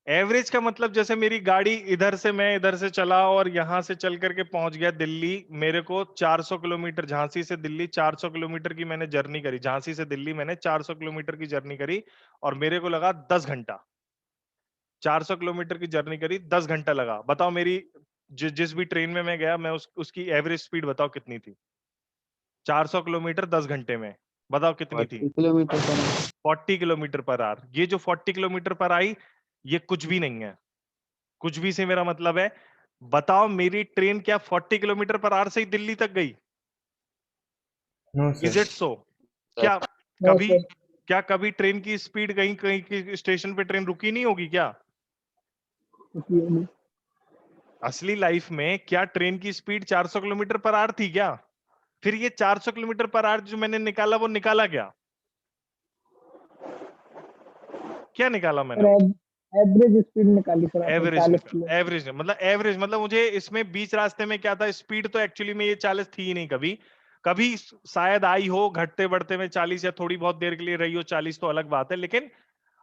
एवरेज का मतलब जैसे मेरी गाड़ी इधर से, मैं इधर से चला और यहां से चल करके पहुंच गया दिल्ली, मेरे को 400 किलोमीटर, झांसी से दिल्ली 400 किलोमीटर की मैंने जर्नी करी, झांसी से दिल्ली मैंने 400 किलोमीटर की जर्नी करी और मेरे को लगा 10 घंटा। 400 किलोमीटर की जर्नी करी, 10 घंटा लगा। बताओ मेरी जिस भी ट्रेन में मैं गया, मैं उसकी एवरेज स्पीड बताओ कितनी थी? 400 किलोमीटर 10 घंटे में, बताओ कितनी थी? 40 किलोमीटर पर। 40 किलोमीटर पर आवर। ये जो 40 किलोमीटर पर आई, ये कुछ भी नहीं है। कुछ भी से मेरा मतलब है, बताओ मेरी ट्रेन क्या 40 किलोमीटर पर आवर से ही दिल्ली तक गई? No is sir. It so? क्या नो कभी, सर। क्या कभी ट्रेन की स्पीड कहीं कहीं की स्टेशन पे ट्रेन रुकी नहीं होगी क्या? असली लाइफ में क्या ट्रेन की स्पीड 400 किलोमीटर पर आवर थी क्या? फिर ये 400 किलोमीटर पर आवर जो मैंने निकाला, वो निकाला क्या? क्या निकाला मैंने? वो एवरेज स्पीड निकाली सर आपने, एवरेज 40 निकाला। किलोमीटर। एवरेज मतलब मुझे इसमें बीच रास्ते में क्या था, स्पीड तो एक्चुअली में ये 40 थी ही नहीं कभी। कभी शायद आई हो घटते बढ़ते में 40, या थोड़ी बहुत देर के लिए रही हो 40, तो अलग बात है, लेकिन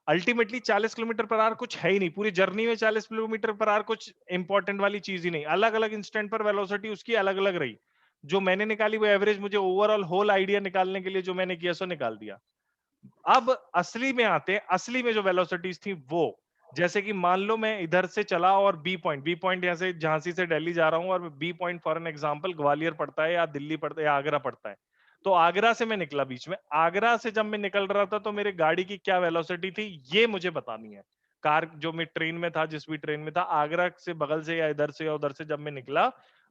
अल्टीमेटली 40 किलोमीटर पर आवर कुछ है ही नहीं पूरी जर्नी में। 40 किलोमीटर पर आवर कुछ इंपॉर्टेंट वाली चीज ही नहीं। अलग अलग इंस्टेंट पर वेलोसिटी उसकी अलग अलग रही। जो मैंने निकाली वो एवरेज, मुझे ओवरऑल होल आइडिया निकालने के लिए जो मैंने किया सो निकाल दिया। अब असली में आते हैं, असली में जो वेलोसिटीज थी वो, जैसे कि मान लो मैं इधर से चला और बी पॉइंट यहाँ से झांसी से दिल्ली जा रहा हूँ, और B point for an example Gwalior पड़ता है या दिल्ली पड़ता है या आगरा पड़ता है। तो आगरा से मैं निकला, बीच में आगरा से जब मैं निकल रहा था तो मेरे गाड़ी की क्या वेलोसिटी थी ये मुझे बतानी है। कार जो मैं ट्रेन में था, जिस भी ट्रेन में था, आगरा से बगल से या इधर से या उधर से जब मैं निकला,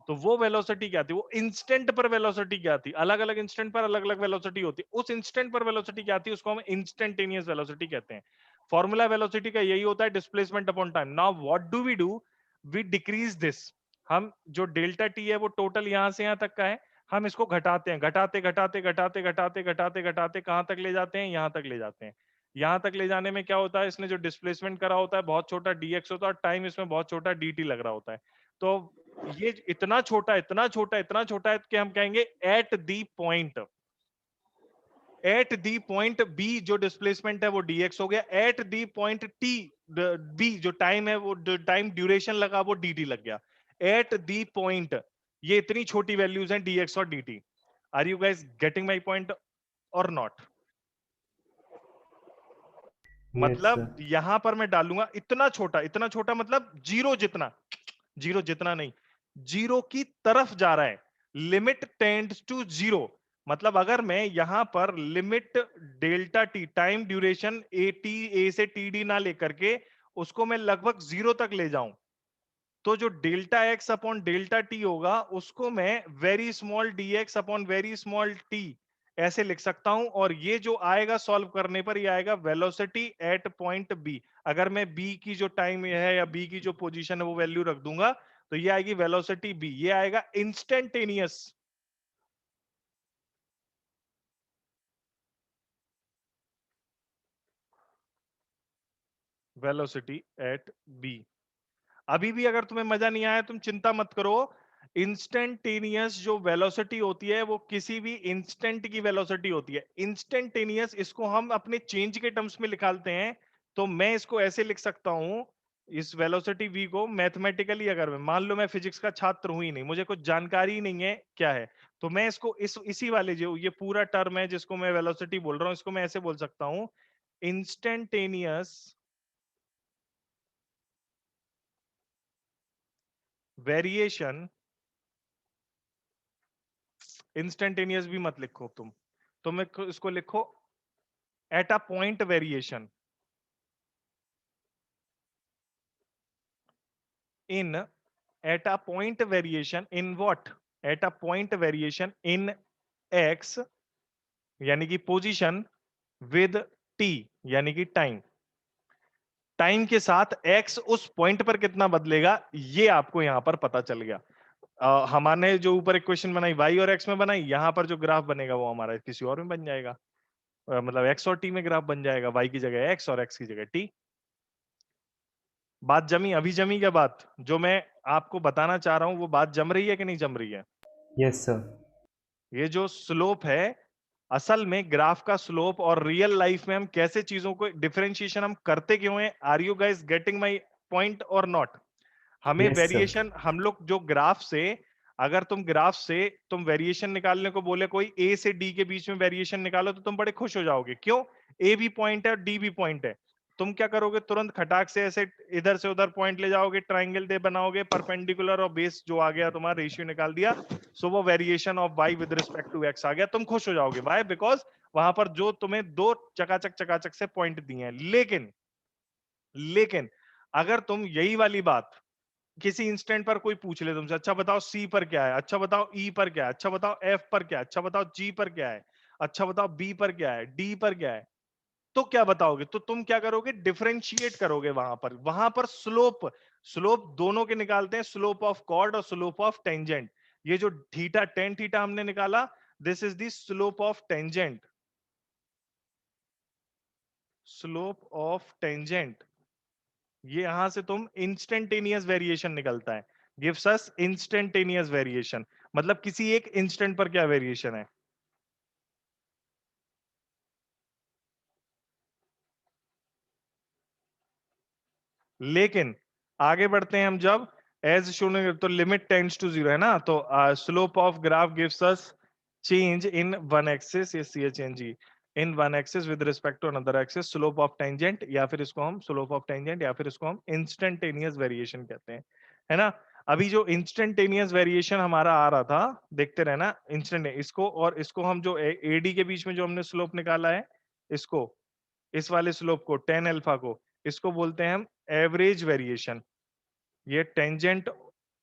तो वो वेलोसिटी क्या थी, वो इंस्टेंट पर वेलोसिटी क्या थी। अलग अलग इंस्टेंट पर अलग अलग वेलोसिटी होती है, उस इंस्टेंट पर वेलोसिटी क्या थी उसको हम इंस्टेंटेनियस वेलोसिटी कहते हैं। फॉर्मूला वेलोसिटी का यही होता है, displacement upon time. Now what do, we decrease this. हम जो डेल्टा टी है वो टोटल यहां से यहां तक का है, हम इसको घटाते हैं, घटाते घटाते घटाते घटाते घटाते घटाते कहां तक ले जाते हैं, यहां तक ले जाते हैं। यहां तक ले जाने में क्या होता है, इसने जो डिस्प्लेसमेंट करा होता है बहुत छोटा dx होता है, और टाइम इसमें बहुत छोटा dt लग रहा होता है। तो ये इतना छोटा इतना छोटा इतना छोटा है कि हम कहेंगे एट दी पॉइंट बी जो डिस्प्लेसमेंट है वो dx हो गया, at the point T B जो टाइम है, वो टाइम ड्यूरेशन लगा वो dt लग गया। एट दी पॉइंट, ये इतनी छोटी वैल्यूज हैं dx और dt। Are you guys getting my point or not? Yes मतलब सर। यहां पर मैं डालूंगा इतना छोटा मतलब जीरो जितना, जीरो जितना नहीं, जीरो की तरफ जा रहा है। Limit tends to zero. मतलब अगर मैं यहां पर limit delta T, time duration A T, A से टी डी ना लेकर के उसको मैं लगभग जीरो तक ले जाऊं, तो जो delta x upon delta T होगा उसको मैं very small D x upon very small T ऐसे लिख सकता हूं। और ये जो आएगा सॉल्व करने पर, ये आएगा वेलोसिटी एट पॉइंट बी। अगर मैं बी की जो टाइम है या बी की जो पोजीशन है वो वैल्यू रख दूंगा, तो ये आएगी वेलोसिटी बी, ये आएगा इंस्टेंटेनियस वेलोसिटी एट बी। अभी भी अगर तुम्हें मजा नहीं आया तुम चिंता मत करो। इंस्टेंटेनियस जो वेलोसिटी होती है वो किसी भी इंस्टेंट की वेलोसिटी होती है। इंस्टेंटेनियस इसको हम अपने चेंज के टर्म्स में निकालते हैं, तो मैं इसको ऐसे लिख सकता हूं, इस वेलोसिटी v को मैथमेटिकली अगर मैं मान लो मैं फिजिक्स का छात्र हूं ही नहीं, मुझे कुछ जानकारी ही नहीं है क्या है, तो मैं इसको इसी वाले जो ये पूरा टर्म है जिसको मैं वेलोसिटी बोल रहा हूं, इसको मैं ऐसे बोल सकता हूं, इंस्टेंटेनियस वेरिएशन। इंस्टेंटेनियस भी मत लिखो तुम, इसको लिखो eight a point variation in at a point variation in what, at a point variation in x यानी कि पोजीशन विद t यानी कि टाइम, टाइम के साथ x उस पॉइंट पर कितना बदलेगा ये आपको यहां पर पता चल गया। हमारे जो ऊपर इक्वेशन बनाई y और x में बनाई, यहां पर जो ग्राफ बनेगा वो हमारा किसी और में बन जाएगा, मतलब x और t में ग्राफ बन जाएगा, y की जगह x और x की जगह t। बात जमी? अभी जमी क्या बात? जो मैं आपको बताना चाह रहा हूं वो बात जम रही है कि नहीं जम रही है? Yes sir. ये जो स्लोप है, असल में ग्राफ का स्लोप और रियल लाइफ में हम कैसे चीजों को डिफरेंशिएशन हम करते क्यों हैं? Are you guys getting my point or not? हमें Yes, sir. वेरिएशन, हम लोग जो ग्राफ से, अगर तुम ग्राफ से तुम वेरिएशन निकालने को बोले कोई ए से डी के बीच में वेरिएशन निकालो तो तुम बड़े खुश हो जाओगे। क्यों? ए भी पॉइंट है और डी भी पॉइंट है। तुम क्या करोगे? तुरंत खटाक से ऐसे इधर से उधर पॉइंट ले जाओगे, ट्राइंगल दे बनाओगे, परपेंडिकुलर और बेस जो आ गया तुम्हारा रेशियो निकाल दिया, सो वो variation of Y with respect to X आ गया, तुम खुश हो जाओगे। वाई? बिकॉज वहां पर जो तुम्हें दो चकाचक से पॉइंट दिए हैं। लेकिन अगर तुम यही वाली बात किसी इंस्टेंट पर कोई पूछ ले तुमसे, अच्छा बताओ सी पर क्या है, अच्छा बताओ ई पर क्या है, अच्छा बताओ एफ पर क्या है, अच्छा बताओ जी पर क्या है, अच्छा बताओ बी पर क्या है, डी पर क्या है, तो क्या बताओगे? तो तुम क्या करोगे? डिफरेंशिएट करोगे। वहां पर स्लोप दोनों के निकालते हैं, स्लोप ऑफ कॉर्ड और स्लोप ऑफ टेंजेंट। ये जो थीटा, टेन थीटा हमने निकाला, this is the slope of tangent, slope of tangent. ये यहां से तुम इंस्टेंटेनियस वेरिएशन निकलता है, गिव्स अस इंस्टेंटेनियस वेरिएशन, मतलब किसी एक इंस्टेंट पर क्या वेरिएशन है। लेकिन आगे बढ़ते हैं हम, जब एज शोन तो लिमिट टेंड्स टू जीरो है ना, तो slope of graph gives us change in one axis, ये C H N G, in one axis with respect to another axis, slope of tangent, या फिर इसको हम स्लोप ऑफ टेंजेंट, या फिर इसको हम इंस्टेंटेनियस वेरिएशन कहते हैं, है ना। अभी जो इंस्टेंटेनियस वेरिएशन हमारा आ रहा था, देखते रहना इंस्टेंट, इसको और इसको हम जो एडी के बीच में जो हमने स्लोप निकाला है, इसको, इस वाले स्लोप को, टेन अल्फा को, इसको बोलते हैं हम एवरेज वेरिएशन। ये टेंजेंट,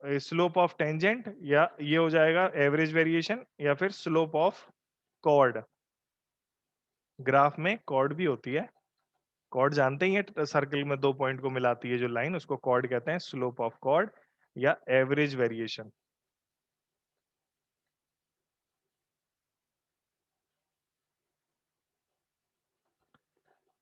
स्लोप ऑफ टेंजेंट, या ये हो जाएगा एवरेज वेरिएशन, या फिर स्लोप ऑफ कॉर्ड। ग्राफ में कॉर्ड भी होती है, कॉर्ड जानते ही है, सर्कल में दो पॉइंट को मिलाती है जो लाइन, उसको कॉर्ड कहते हैं, स्लोप ऑफ कॉर्ड या एवरेज वेरिएशन।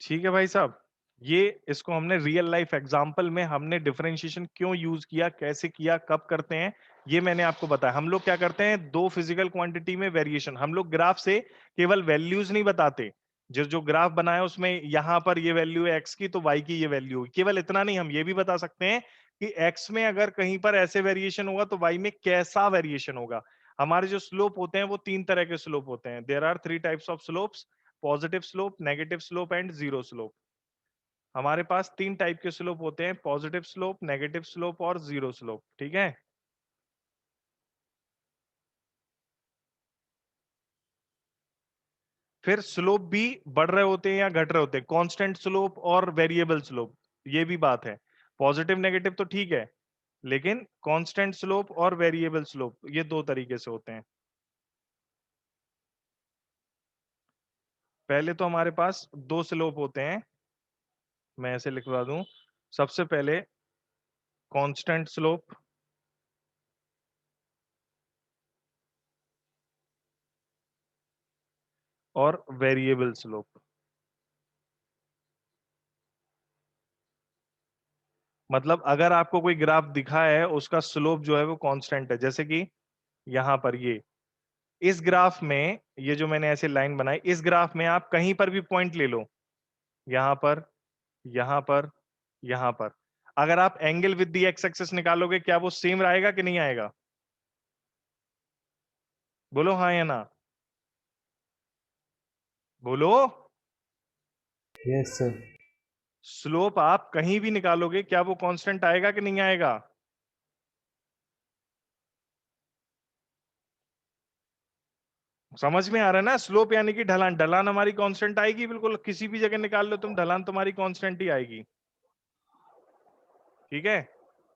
ठीक है भाई साहब, ये इसको हमने रियल लाइफ एग्जांपल में हमने डिफरेंशिएशन क्यों यूज किया, कैसे किया, कब करते हैं, ये मैंने आपको बताया। हम लोग क्या करते हैं, दो फिजिकल क्वांटिटी में वेरिएशन, हम लोग ग्राफ से केवल वैल्यूज नहीं बताते, जो जो ग्राफ बनाया उसमें यहाँ पर ये वैल्यू है एक्स की तो वाई की ये वैल्यू होगी, केवल इतना नहीं, हम ये भी बता सकते हैं कि एक्स में अगर कहीं पर ऐसे वेरिएशन होगा तो वाई में कैसा वेरिएशन होगा। हमारे जो स्लोप होते हैं वो तीन तरह के स्लोप होते हैं, there are three types of slopes, positive slope, negative slope and zero slope. हमारे पास तीन टाइप के स्लोप होते हैं, पॉजिटिव स्लोप, नेगेटिव स्लोप और जीरो स्लोप, ठीक है। फिर स्लोप भी बढ़ रहे होते हैं या घट रहे होते हैं, कांस्टेंट स्लोप और वेरिएबल स्लोप, ये भी बात है। पॉजिटिव नेगेटिव तो ठीक है, लेकिन कांस्टेंट स्लोप और वेरिएबल स्लोप ये दो तरीके से होते हैं। पहले तो हमारे पास दो स्लोप होते हैं, मैं ऐसे लिखवा दूं, सबसे पहले कांस्टेंट स्लोप और वेरिएबल स्लोप। मतलब अगर आपको कोई ग्राफ दिखा है उसका स्लोप जो है वो कांस्टेंट है, जैसे कि यहां पर ये, इस ग्राफ में ये जो मैंने ऐसे लाइन बनाई, इस ग्राफ में आप कहीं पर भी पॉइंट ले लो, यहां पर, यहां पर, यहां पर, अगर आप angle with the x axis निकालोगे, क्या वो सेम आएगा कि नहीं आएगा? बोलो हाँ या ना, बोलो। Yes sir. स्लोप आप कहीं भी निकालोगे, क्या वो कांस्टेंट आएगा कि नहीं आएगा? समझ में आ रहा है ना? स्लोप यानी कि ढलान, ढलान हमारी कांस्टेंट आएगी, बिल्कुल किसी भी जगह निकाल लो तुम, ढलान तुम्हारी कांस्टेंट ही आएगी। ठीक है,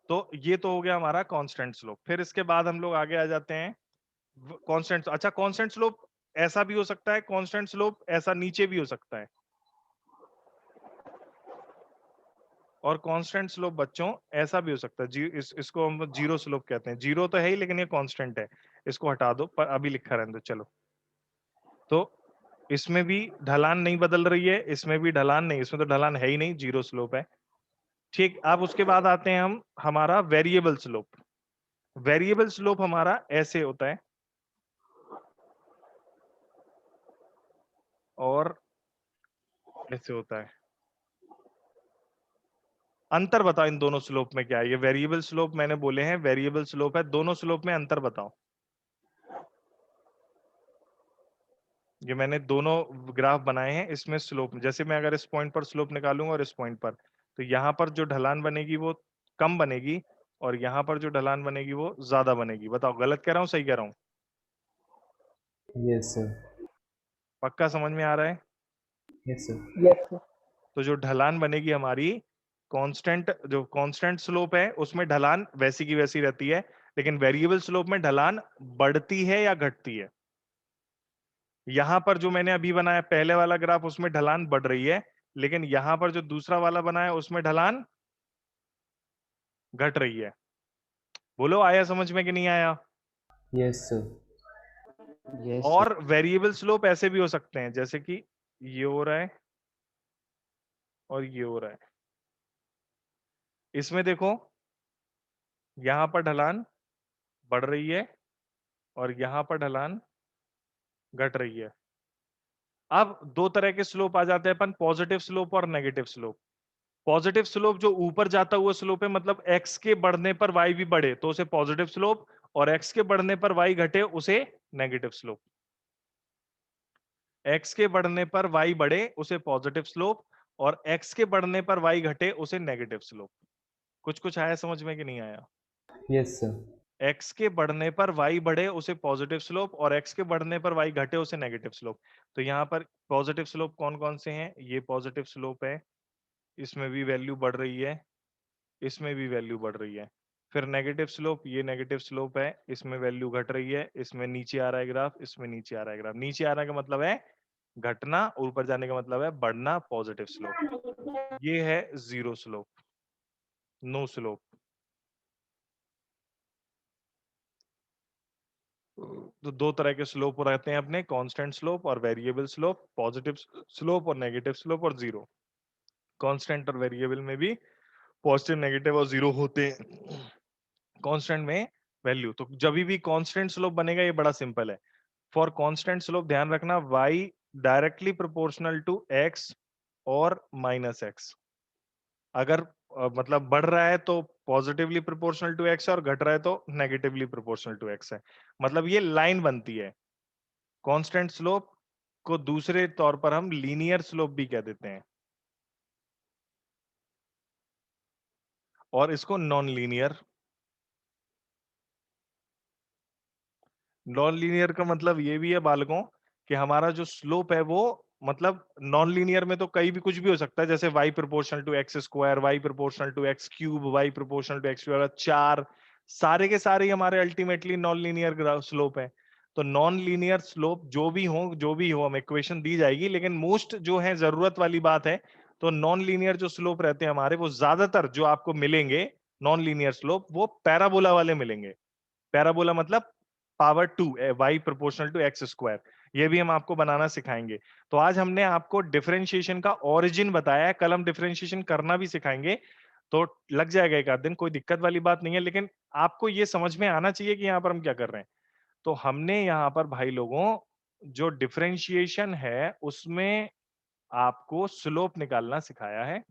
तो ये तो हो गया हमारा कांस्टेंट स्लोप। फिर इसके बाद हम लोग आगे आ जाते हैं कांस्टेंट। अच्छा, कांस्टेंट स्लोप ऐसा भी हो सकता है, कांस्टेंट स्लोप ऐसा नीचे भी हो सकता है, और कांस्टेंट स्लोप बच्चों ऐसा भी हो सकता है। इसको हम जीरो स्लोप कहते हैं। जीरो तो है ही, लेकिन ये कांस्टेंट है, इसको हटा दो, पर अभी लिखा रहने दो। चलो, तो इसमें भी ढलान नहीं बदल रही है, इसमें भी ढलान नहीं, इसमें तो ढलान है ही नहीं, जीरो स्लोप है। ठीक, अब उसके बाद आते हैं हम हमारा वेरिएबल स्लोप। वेरिएबल स्लोप हमारा ऐसे होता है, और ऐसे होता है। अंतर बताओ इन दोनों स्लोप में क्या है? ये वेरिएबल स्लोप मैंने बोले हैं, वेरिएबल स्लोप है, दोनों स्लोप में अंतर बताओ। ये मैंने दोनों ग्राफ बनाए हैं, इसमें स्लोप, जैसे मैं अगर इस पॉइंट पर स्लोप निकालूंगा और इस पॉइंट पर, तो यहाँ पर जो ढलान बनेगी वो कम बनेगी, और यहाँ पर जो ढलान बनेगी वो ज्यादा बनेगी। बताओ गलत कह रहा हूँ, सही कह रहा हूँ? Yes sir. पक्का समझ में आ रहा है? Yes sir. Yes sir. तो जो ढलान बनेगी हमारी कांस्टेंट, जो कांस्टेंट स्लोप है उसमें ढलान वैसी की वैसी रहती है, लेकिन वेरिएबल स्लोप में ढलान बढ़ती है या घटती है। यहां पर जो मैंने अभी बनाया पहले वाला ग्राफ, उसमें ढलान बढ़ रही है, लेकिन यहां पर जो दूसरा वाला बनाया उसमें ढलान घट रही है। बोलो आया समझ में कि नहीं आया? Yes sir. Yes sir. और वेरिएबल स्लोप ऐसे भी हो सकते हैं, जैसे कि ये हो रहा है और ये हो रहा है। इसमें देखो, यहां पर ढलान बढ़ रही है और यहां पर ढलान घट रही है। अब दो तरह के स्लोप आ जाते हैं अपन, पॉजिटिव स्लोप और नेगेटिव स्लोप। पॉजिटिव स्लोप जो ऊपर जाता हुआ स्लोप है, मतलब एक्स के बढ़ने पर वाई भी बढ़े तो उसे पॉजिटिव स्लोप, और एक्स के बढ़ने पर वाई घटे उसे नेगेटिव स्लोप। एक्स के बढ़ने पर वाई बढ़े उसे पॉजिटिव स्लोप, और एक्स के बढ़ने पर वाई घटे उसे नेगेटिव स्लोप। कुछ कुछ आया समझ में कि नहीं आया? Yes sir. एक्स के बढ़ने पर वाई बढ़े उसे पॉजिटिव स्लोप, और एक्स के बढ़ने पर वाई घटे उसे नेगेटिव स्लोप। तो यहाँ पर पॉजिटिव स्लोप कौन कौन से हैं? ये पॉजिटिव स्लोप है, इसमें भी वैल्यू बढ़ रही है, इसमें भी वैल्यू बढ़ रही है। फिर नेगेटिव स्लोप, ये नेगेटिव स्लोप है, इसमें वैल्यू घट रही है, इसमें नीचे आ रहा है ग्राफ, इसमें नीचे आ रहा है ग्राफ। नीचे आने का मतलब है घटना, ऊपर जाने का मतलब है बढ़ना, पॉजिटिव स्लोप। ये है जीरो स्लोप, नो स्लोप। तो दो तरह के स्लोप रहते हैं अपने, कांस्टेंट स्लोप और वेरिएबल स्लोप, पॉजिटिव स्लोप और नेगेटिव स्लोप और जीरो। कांस्टेंट और वेरिएबल में भी पॉजिटिव, नेगेटिव और जीरो होते हैं। कांस्टेंट में वैल्यू, तो जब भी कांस्टेंट स्लोप बनेगा ये बड़ा सिंपल है। फॉर कांस्टेंट स्लोप ध्यान रखना, y directly proportional to x और माइनस x। अगर मतलब बढ़ रहा है तो पॉजिटिवली प्रोपोर्शनल टू x, और घट रहा है तो नेगेटिवली प्रोपोर्शनल टू x है। मतलब ये लाइन बनती है। कांस्टेंट स्लोप को दूसरे तौर पर हम लीनियर स्लोप भी कह देते हैं, और इसको नॉन लीनियर। नॉन लीनियर का मतलब ये भी है बालकों कि हमारा जो स्लोप है वो, मतलब नॉन लीनियर में तो कहीं भी कुछ भी हो सकता है, जैसे y proportional to x square, y proportional to x cube, y proportional to x square, चार, सारे के सारे ही हमारे अल्टीमेटली नॉन लीनियर स्लोप है। तो नॉन लीनियर स्लोप जो भी हो हम इक्वेशन दी जाएगी, लेकिन मोस्ट जो है जरूरत वाली बात है, तो नॉन लीनियर जो स्लोप रहते हैं हमारे, वो ज्यादातर जो आपको मिलेंगे नॉन लीनियर स्लोप, वो पैराबोला वाले मिलेंगे। पैराबोला मतलब power two, y proportional to x square. ये भी हम आपको बनाना सिखाएंगे। तो आज हमने आपको डिफरेंशिएशन का ओरिजिन बताया है, कल हम डिफरेंशिएशन करना भी सिखाएंगे, तो लग जाएगा एक आध दिन, कोई दिक्कत वाली बात नहीं है। लेकिन आपको ये समझ में आना चाहिए कि यहाँ पर हम क्या कर रहे हैं। तो हमने यहाँ पर भाई लोगों, जो डिफरेंशिएशन है उसमें आपको स्लोप निकालना सिखाया है।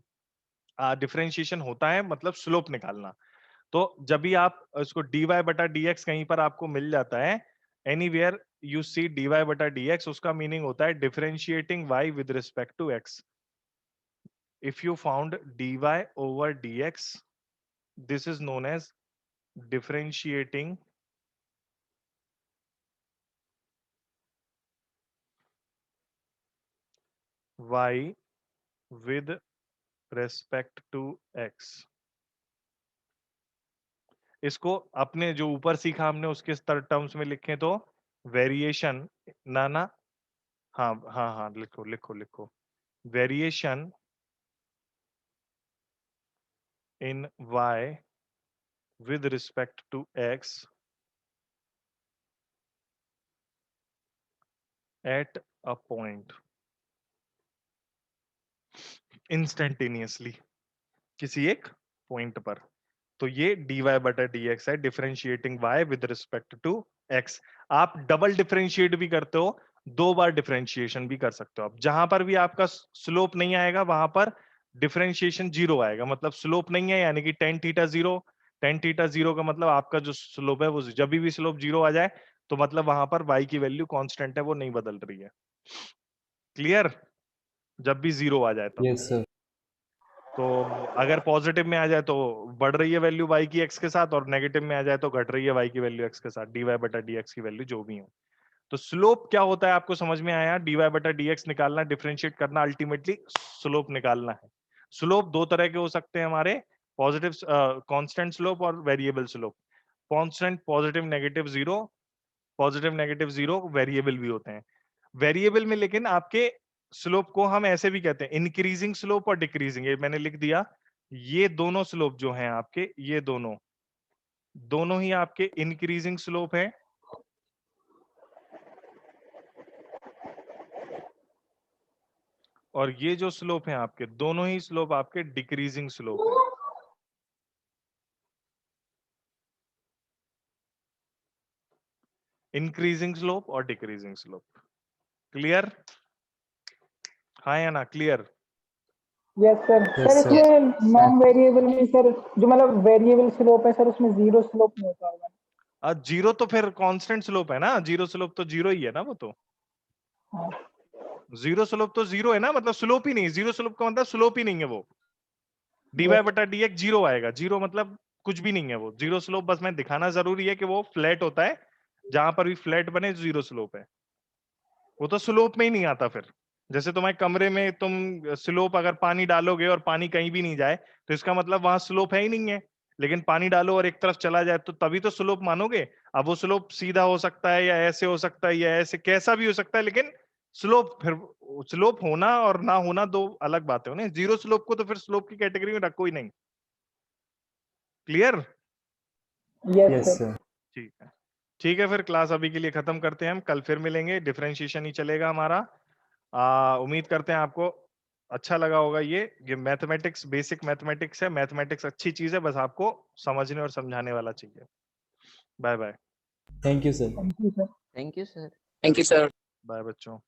डिफरेंशिएशन होता है मतलब स्लोप निकालना। तो जब भी आप इसको dy बटा dx कहीं पर आपको मिल जाता है, एनीवेयर यू सी dy बटा dx, उसका मीनिंग होता है differentiating y with respect to x। If you found dy over dx, this is known as differentiating y with respect to x। इसको अपने जो ऊपर सीखा हमने उसके टर्म्स में लिखें तो वेरिएशन, ना हाँ हाँ हाँ, लिखो लिखो लिखो, variation in y with respect to x at a point instantaneously, किसी एक पॉइंट पर। तो ये dy बटा dx है, differentiating y with respect to x। आप डबल डिफरेंशिएट भी करते हो, 2 बार डिफरेंशिएशन भी कर सकते हो। आप जहां पर भी आपका स्लोप नहीं आएगा वहां पर डिफरेंशिएशन 0 आएगा, मतलब स्लोप नहीं है, यानी कि tan थीटा 0, tan थीटा 0 का मतलब आपका जो स्लोप है वो, जब भी स्लोप 0 आ जाए तो मतलब वहां पर y की वैल्यू कांस्टेंट है, वो नहीं बदल रही है। क्लियर? जब भी 0 आ जाए तो यस सर। तो अगर पॉजिटिव में आ जाए तो बढ़ रही है वैल्यू y की x के साथ, और नेगेटिव में आ जाए तो घट रही है y की वैल्यू x के साथ, dy बटा dx की वैल्यू जो भी हो। तो स्लोप क्या होता है आपको समझ में आया? dy बटा dx निकालना, डिफरेंशिएट करना, अल्टीमेटली स्लोप निकालना है। स्लोप दो तरह के हो सकते हैं हमारे, पॉजिटिव कांस्टेंट स्लोप और variable slope. Constant positive negative zero, positive negative zero variable भी होते हैं। वेरिएबल में लेकिन आपके स्लोप को हम ऐसे भी कहते हैं, इंक्रीजिंग स्लोप और डिक्रीजिंग, ये मैंने लिख दिया। ये दोनों स्लोप जो हैं आपके, ये दोनों दोनों ही आपके इंक्रीजिंग स्लोप है, और ये जो स्लोप है आपके, दोनों ही स्लोप आपके डिक्रीजिंग स्लोप है। इंक्रीजिंग स्लोप और डिक्रीजिंग स्लोप। क्लियर? हाँ या ना? Clear? Yes sir. Yes, sir sir. इसमें नॉन वेरिएबल में सर जो मतलब वेरिएबल स्लोप है सर उसमें जीरो स्लोप नहीं होता होगा। जीरो तो फिर कांस्टेंट स्लोप है ना, जीरो स्लोप तो जीरो ही है ना, वो तो हाँ। जीरो स्लोप तो जीरो है ना, मतलब स्लोप ही नहीं, जीरो स्लोप का मतलब स्लोप ही नहीं है वो। dy Yes. बटा dx जीरो आएगा, जीरो मतलब कुछ भी नहीं है वो, जीरो स्लोप बस मैं दिखाना जरूरी है कि वो फ्लैट होता है, जहां पर भी फ्लैट बने जीरो स्लोप है। वो तो स्लोप में ही नहीं आता फिर। जैसे तुम्हारे कमरे में तुम स्लोप अगर पानी डालोगे और पानी कहीं भी नहीं जाए तो इसका मतलब वहां स्लोप है ही नहीं है, लेकिन पानी डालो और एक तरफ चला जाए तो तभी तो स्लोप मानोगे। अब वो स्लोप सीधा हो सकता है या ऐसे हो सकता है या ऐसे, कैसा भी हो सकता है, लेकिन स्लोप फिर, स्लोप होना और ना होना दो अलग बातें हो ना। जीरो स्लोप को तो फिर स्लोप की कैटेगरी में रखो ही नहीं। Clear? Yes yes sir. Sir. ठीक है, ठीक है, फिर क्लास अभी के लिए खत्म करते हैं, हम कल फिर मिलेंगे, डिफरेंशिएशन ही चलेगा हमारा। उम्मीद करते हैं आपको अच्छा लगा होगा। ये मैथमेटिक्स, बेसिक मैथमेटिक्स है, मैथमेटिक्स अच्छी चीज है, बस आपको समझने और समझाने वाला चाहिए। Bye bye. Thank you sir. Thank you sir. Thank you sir. Thank you, sir. Bye बच्चों।